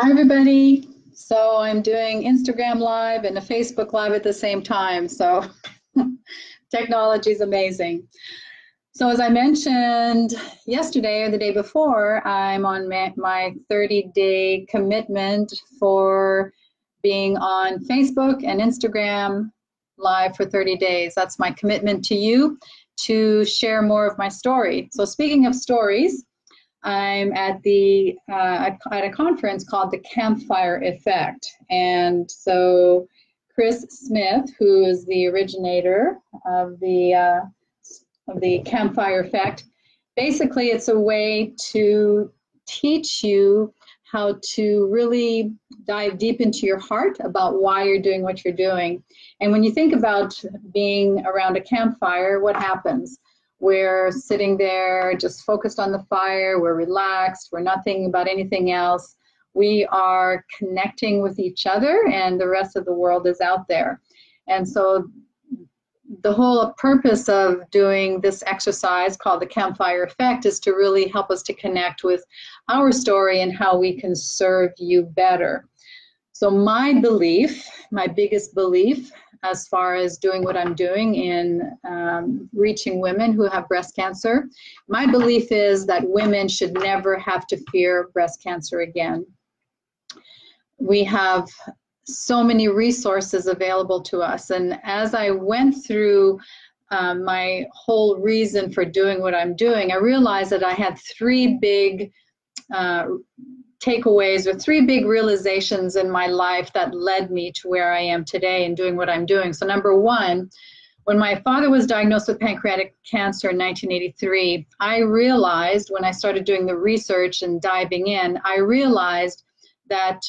Hi, everybody. So I'm doing Instagram Live and a Facebook Live at the same time. So technology is amazing. So as I mentioned yesterday or the day before, I'm on my 30-day commitment for being on Facebook and Instagram Live for 30 days. That's my commitment to you to share more of my story. So speaking of stories, I'm at a conference called the Campfire Effect, and so Chris Smith, who is the originator of the Campfire Effect, basically it's a way to teach you how to really dive deep into your heart about why you're doing what you're doing. And when you think about being around a campfire, what happens? We're sitting there just focused on the fire, we're relaxed, we're not thinking about anything else. We are connecting with each other and the rest of the world is out there. And so the whole purpose of doing this exercise called the Campfire Effect is to really help us to connect with our story and how we can serve you better. So my belief, my biggest belief as far as doing what I'm doing in reaching women who have breast cancer, my belief is that women should never have to fear breast cancer again. We have so many resources available to us, and as I went through my whole reason for doing what I'm doing, I realized that I had three big takeaways or three big realizations in my life that led me to where I am today and doing what I'm doing. So number one, when my father was diagnosed with pancreatic cancer in 1983, I realized when I started doing the research and diving in, I realized that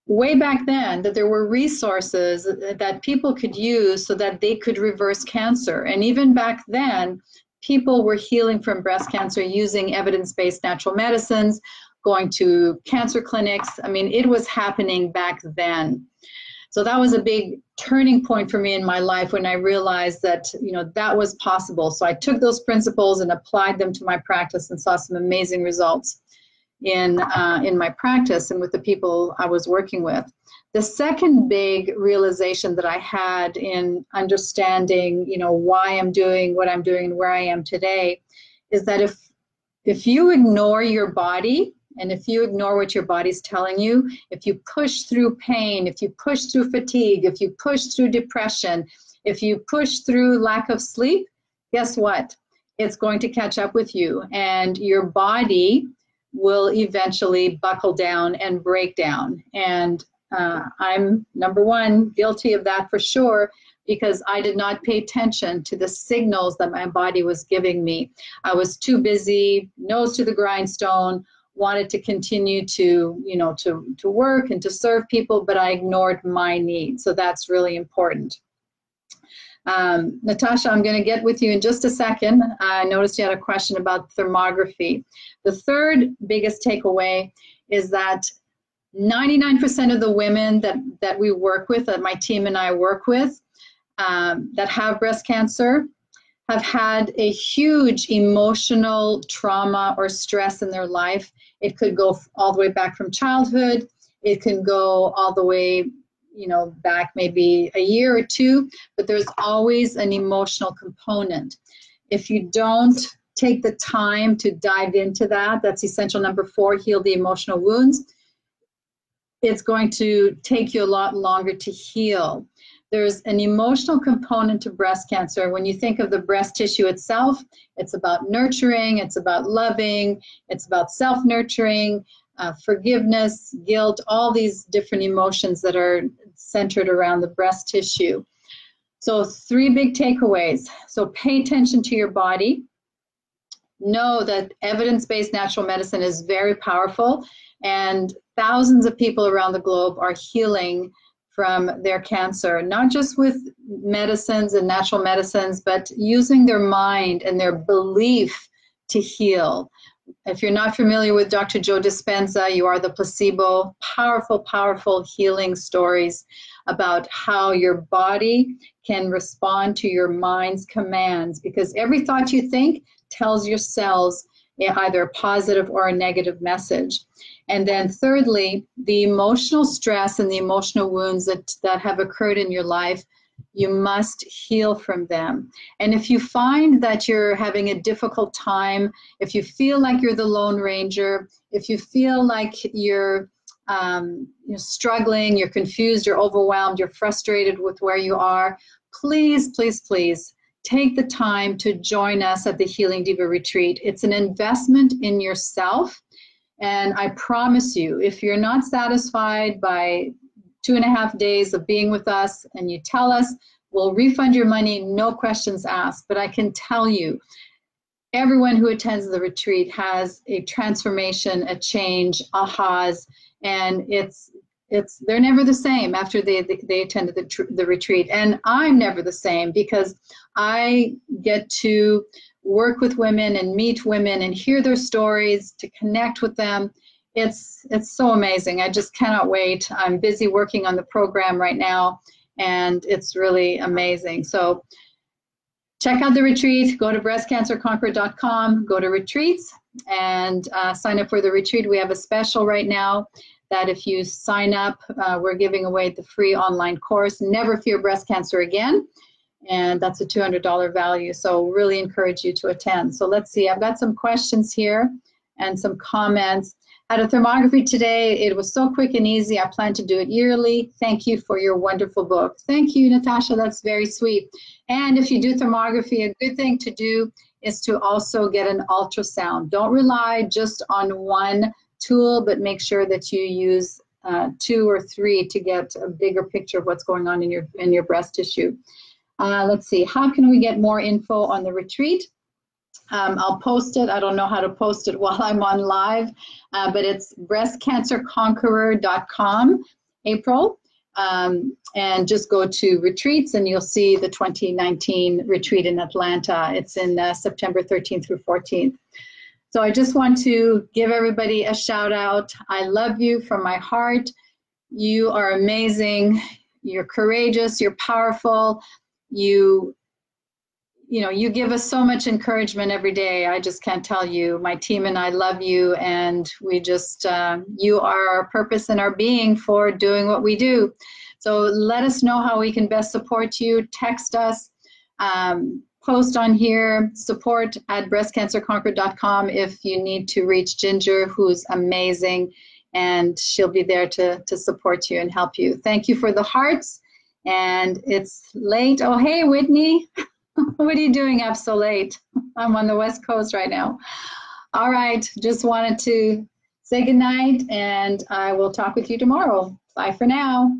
way back then that there were resources that people could use so that they could reverse cancer. And even back then, people were healing from breast cancer using evidence-based natural medicines, going to cancer clinics. I mean, it was happening back then. So that was a big turning point for me in my life when I realized that, you know, that was possible. So I took those principles and applied them to my practice and saw some amazing results in my practice and with the people I was working with. The second big realization that I had in understanding, you know, why I'm doing what I'm doing and where I am today is that if you ignore your body, and if you ignore what your body's telling you, if you push through pain, if you push through fatigue, if you push through depression, if you push through lack of sleep, guess what? It's going to catch up with you, and your body will eventually buckle down and break down. And I'm, number one, guilty of that for sure, because I did not pay attention to the signals that my body was giving me. I was too busy, nose to the grindstone, wanted to continue to, you know, to work and to serve people, but I ignored my needs. So that's really important. Natasha, I'm going to get with you in just a second. I noticed you had a question about thermography. The third biggest takeaway is that 99% of the women that we work with, that my team and I work with, that have breast cancer, have had a huge emotional trauma or stress in their life. It could go all the way back from childhood. It can go all the way, you know, back maybe a year or two, but there's always an emotional component. If you don't take the time to dive into that, that's essential number 4, heal the emotional wounds, it's going to take you a lot longer to heal. There's an emotional component to breast cancer. When you think of the breast tissue itself, it's about nurturing, it's about loving, it's about self-nurturing, forgiveness, guilt, all these different emotions that are centered around the breast tissue. So 3 big takeaways. So pay attention to your body. Know that evidence-based natural medicine is very powerful, and thousands of people around the globe are healing from their cancer, not just with medicines and natural medicines, but using their mind and their belief to heal. If you're not familiar with Dr. Joe Dispenza, You Are the Placebo, powerful, powerful healing stories about how your body can respond to your mind's commands, because every thought you think tells your cells either a positive or a negative message. And then thirdly, the emotional stress and the emotional wounds that have occurred in your life, you must heal from them. And if you find that you're having a difficult time, if you feel like you're the Lone Ranger, if you feel like you're struggling, you're confused, you're overwhelmed, you're frustrated with where you are, please, please, please take the time to join us at the Healing Diva Retreat. It's an investment in yourself. And I promise you, if you're not satisfied by 2.5 days of being with us and you tell us, we'll refund your money, no questions asked. But I can tell you, everyone who attends the retreat has a transformation, a change, ahas, and they're never the same after they attended the retreat. And I'm never the same because I get to work with women and meet women and hear their stories, to connect with them. It's so amazing. I just cannot wait. I'm busy working on the program right now, and it's really amazing. So check out the retreat. Go to breastcancerconqueror.com, go to retreats, and sign up for the retreat. We have a special right now that if you sign up, we're giving away the free online course, Never Fear Breast Cancer Again. And that's a $200 value. So really encourage you to attend. So let's see, I've got some questions here and some comments. Had a thermography today. It was so quick and easy. I plan to do it yearly. Thank you for your wonderful book. Thank you, Natasha. That's very sweet. And if you do thermography, a good thing to do is to also get an ultrasound. Don't rely just on one tool, but make sure that you use 2 or 3 to get a bigger picture of what's going on in your breast tissue. Let's see, how can we get more info on the retreat? I'll post it. I don't know how to post it while I'm on live, but it's breastcancerconqueror.com, April. And just go to retreats and you'll see the 2019 retreat in Atlanta. It's in September 13th through 14th. So I just want to give everybody a shout out. I love you from my heart. You are amazing. You're courageous. You're powerful. You give us so much encouragement every day. I just can't tell you. My team and I love you, and we just, you are our purpose and our being for doing what we do. So let us know how we can best support you. Text us, post on here, support@breastcancerconqueror.com if you need to reach Ginger, who's amazing, and she'll be there to support you and help you. Thank you for the hearts. And it's late. Oh, hey, Whitney. What are you doing up so late? I'm on the West Coast right now. All right. Just wanted to say goodnight, and I will talk with you tomorrow. Bye for now.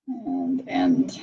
And end.